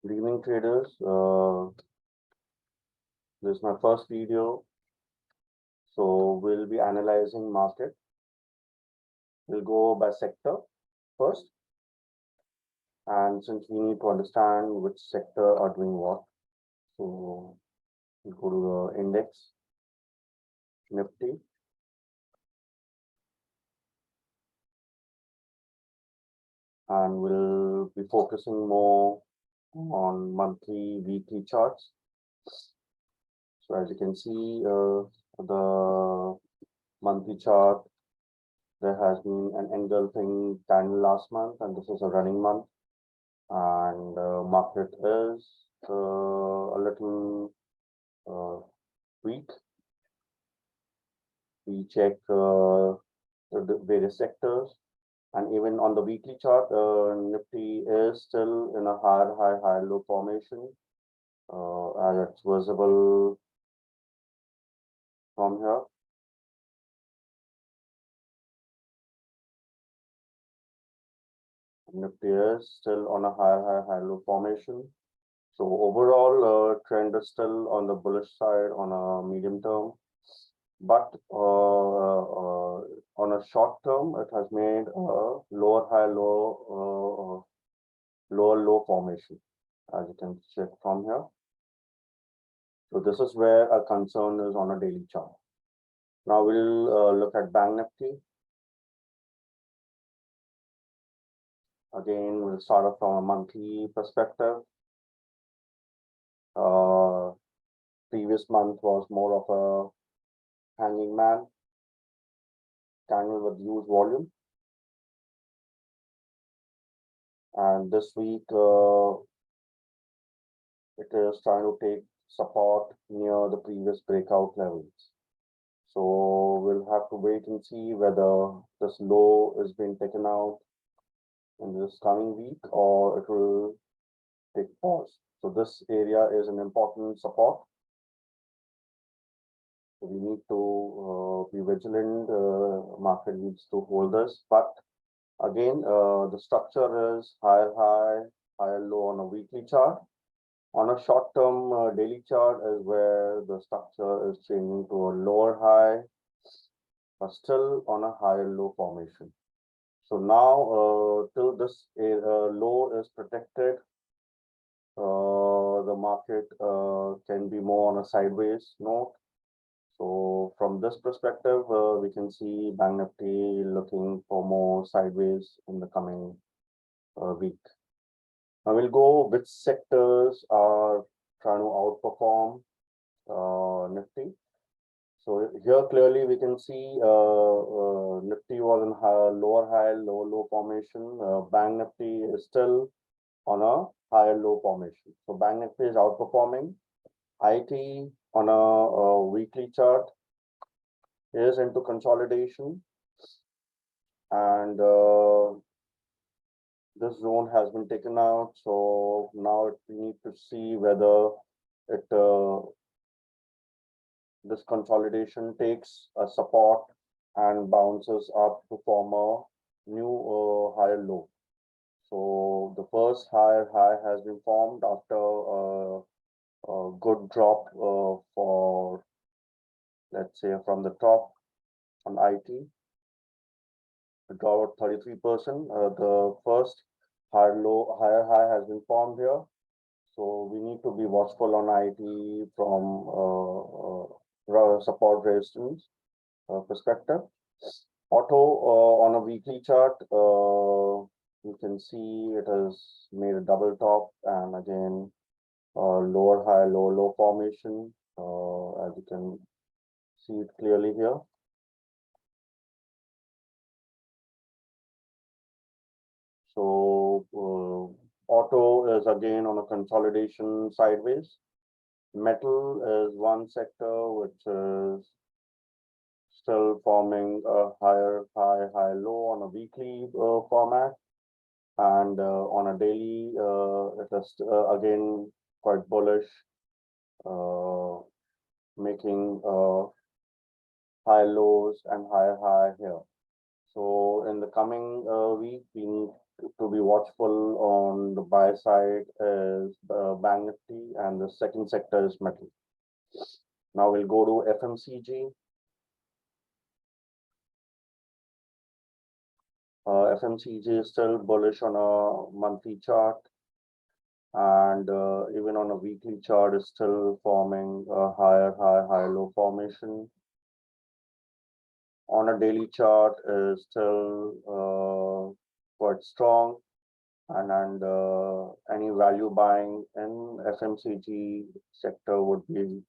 Good evening, traders. This is my first video. So we'll be analyzing market. We'll go by sector first. And since we need to understand which sector are doing what, so we'll go to the index, Nifty. And we'll be focusing more on monthly, weekly charts. So as you can see, the monthly chart, there has been an engulfing candle last month, and this is a running month. And market is a little weak. We check the various sectors, and even on the weekly chart, Nifty is still in a high low formation, as it's visible from here. Nifty is still on a high low formation. So overall, trend is still on the bullish side on a medium term, but on a short term, it has made a lower high lower low formation, as you can check from here. So this is where our concern is on a daily chart. Now we'll look at Bank Nifty. Again, we'll start off from a monthly perspective. Previous month was more of a hanging man, candle with huge volume. And this week, it is trying to take support near the previous breakout levels. So we'll have to wait and see whether this low is being taken out in this coming week or it will take pause. So this area is an important support. So we need to be vigilant. Market needs to hold this, but again, the structure is higher high, higher low on a weekly chart. On a short-term daily chart is where the structure is changing to a lower high, but still on a higher low formation. So now, till this low is protected, the market can be more on a sideways note. So from this perspective, we can see Bank Nifty looking for more sideways in the coming week. I will go which sectors are trying to outperform Nifty. So here clearly we can see Nifty was in lower high, low formation. Bank Nifty is still on a higher low formation. So Bank Nifty is outperforming. IT on a weekly chart is into consolidation, and this zone has been taken out. So now we need to see whether it this consolidation takes a support and bounces up to form a new higher low. So the first higher high has been formed after a good drop for, let's say, from the top on IT. The drop of 33%. The first higher high has been formed here. So we need to be watchful on IT from support resistance perspective. Auto on a weekly chart, you can see it has made a double top and again lower high, low formation, as you can see it clearly here. So auto is again on a consolidation sideways. Metal is one sector which is still forming a higher high low on a weekly format, and on a daily it is again quite bullish, making high lows and higher high here. So in the coming week, we need to be watchful on the buy side is the Bank Nifty, and the second sector is metal. Now we'll go to FMCG. FMCG is still bullish on a monthly chart, and even on a weekly chart is still forming a higher high, higher low formation. On a daily chart is still quite strong, and any value buying in FMCG sector would be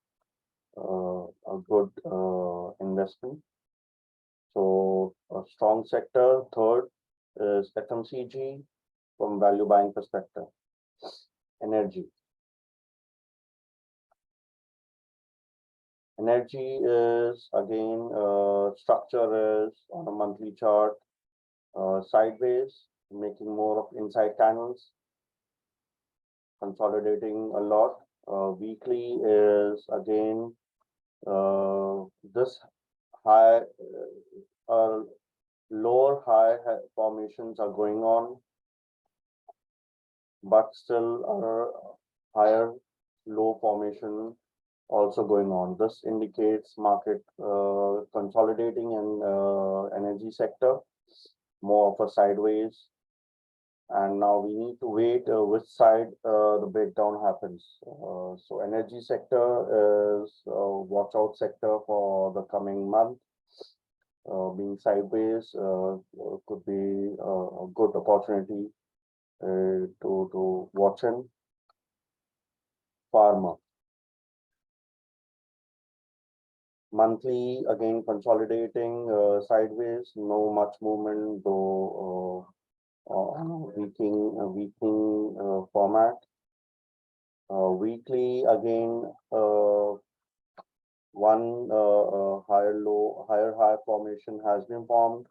a good investment. So a strong sector. Third is FMCG from value buying perspective. Energy. Energy is again, structure is on a monthly chart sideways, making more of inside channels, consolidating a lot. Weekly is again, this high, lower high formations are going on, but still a higher low formation also going on. This indicates market consolidating in energy sector, more of a sideways. And now we need to wait which side the breakdown happens. So energy sector is a watch out sector for the coming month. Being sideways could be a good opportunity to watch in. Pharma. Monthly again consolidating sideways, no much movement though on a weakening format. Weekly again, one higher high formation has been formed,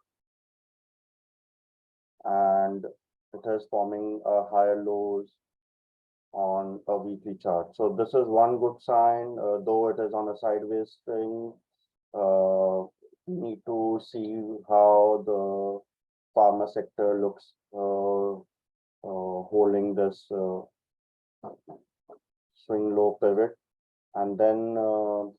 and it is forming higher lows on a weekly chart. So this is one good sign, though it is on a sideways thing. We need to see how the pharma sector looks holding this swing low pivot, and then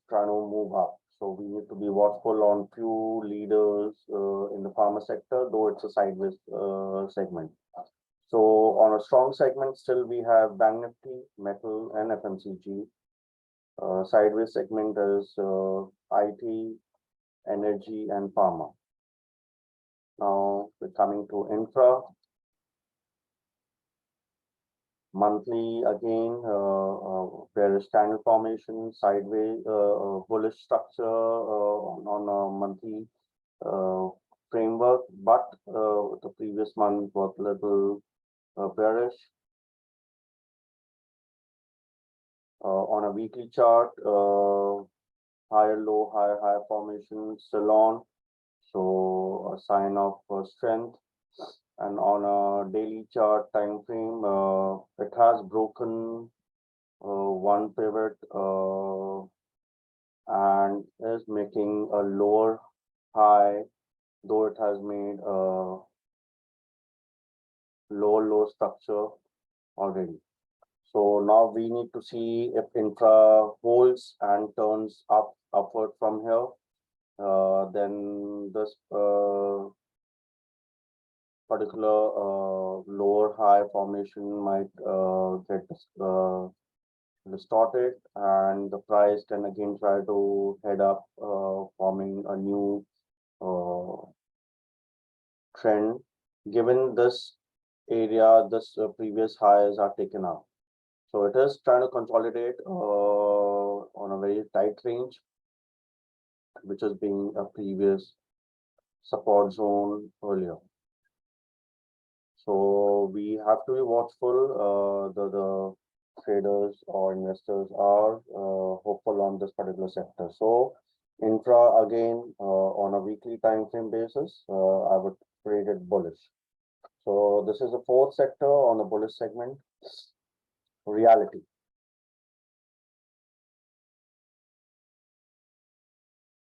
trying to move up. So we need to be watchful on few leaders in the pharma sector, though it's a sideways segment. So on a strong segment, still we have Bank Nifty, metal, and FMCG. Sideways segment is IT, energy, and pharma. Now we're coming to infra. Monthly again, bearish channel formation, sideways, bullish structure on a monthly framework, but the previous month was a little bearish. On a weekly chart, higher low, higher high formation still on, so a sign of strength. And on a daily chart time frame, it has broken one pivot and is making a lower high, though it has made a low structure already. So now we need to see if infra holds and turns upward from here. Then this particular lower high formation might get distorted, and the price can again try to head up, forming a new trend, given this area, this previous highs are taken out. So it is trying to consolidate on a very tight range, which has been a previous support zone earlier. So we have to be watchful. The traders or investors are hopeful on this particular sector. So infra again, on a weekly time frame basis, I would rate it bullish. So this is the fourth sector on the bullish segment. Realty.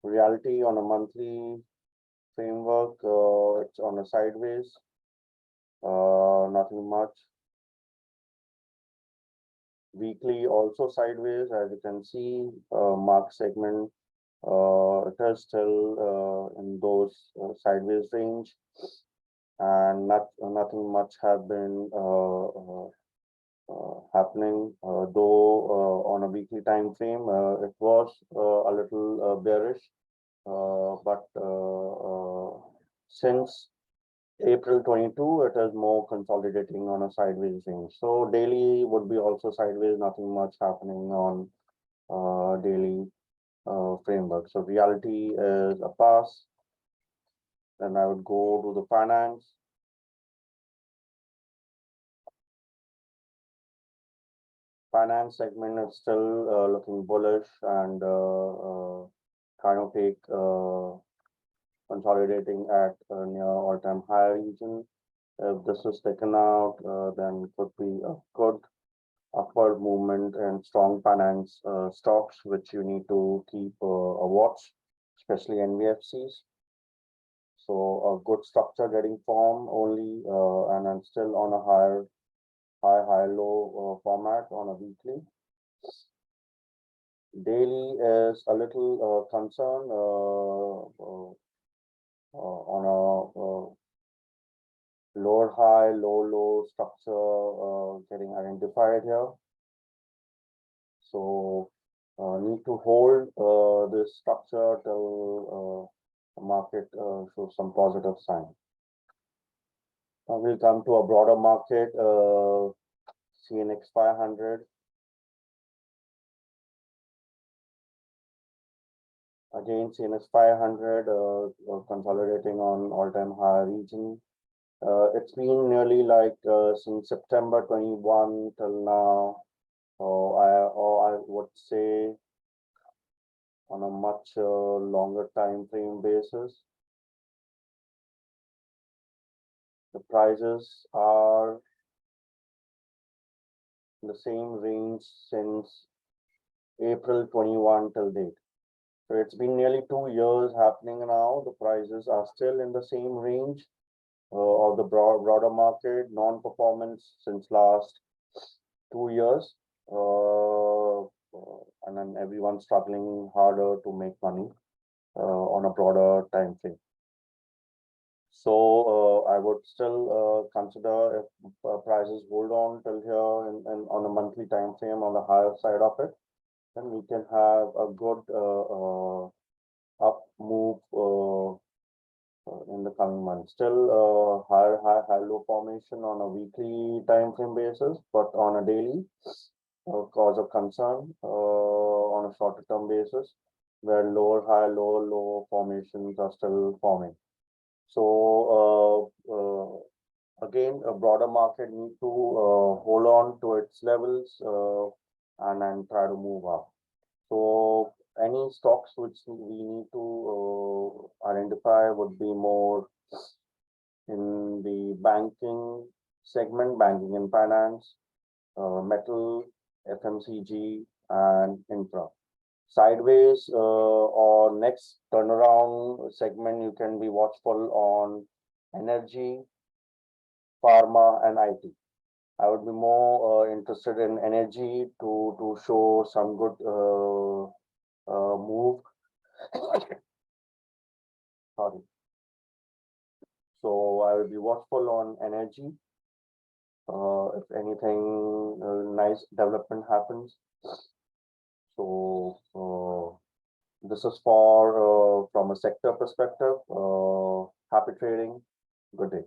Realty on a monthly framework, it's on a sideways. Nothing much. Weekly also sideways, as you can see, mark segment, it is still in those sideways range, and nothing much have been happening, though on a weekly time frame, it was a little bearish, but since April 22, it is more consolidating on a sideways range. So daily would be also sideways, nothing much happening on daily framework. So reality is a pass. Then I would go to the finance. Finance segment is still looking bullish and kind of take consolidating at near all-time high region. If this is taken out, then could be a good upward movement and strong finance stocks, which you need to keep a watch, especially NBFCs. So a good structure getting formed only, and then still on a high, low format on a weekly. Daily is a little concern on a lower high, low structure getting identified here. So need to hold this structure till the market shows some positive sign. Now we'll come to a broader market, CNX 500. Again, CNX 500 consolidating on all-time high region. It's been nearly like since September 21 till now. I would say on a much longer time frame basis, the prices are in the same range since April 21 till date. So it's been nearly 2 years happening now. The prices are still in the same range of the broader market, non-performance since last 2 years. And then everyone's struggling harder to make money on a broader time frame. So I would still consider if prices hold on till here and on a monthly time frame on the higher side of it, then we can have a good up move in the coming months. Still high low formation on a weekly time frame basis, but on a daily cause of concern on a shorter term basis, where lower high, lower low formations are still forming. So again, a broader market need to hold on to its levels and then try to move up. So any stocks which we need to identify would be more in the banking segment, banking and finance, metal, FMCG, and infra. Sideways or next turnaround segment, you can be watchful on energy, pharma, and IT. I would be more interested in energy to show some good move. Sorry. So I will be watchful on energy. If anything nice development happens. So this is for from a sector perspective. Happy trading. Good day.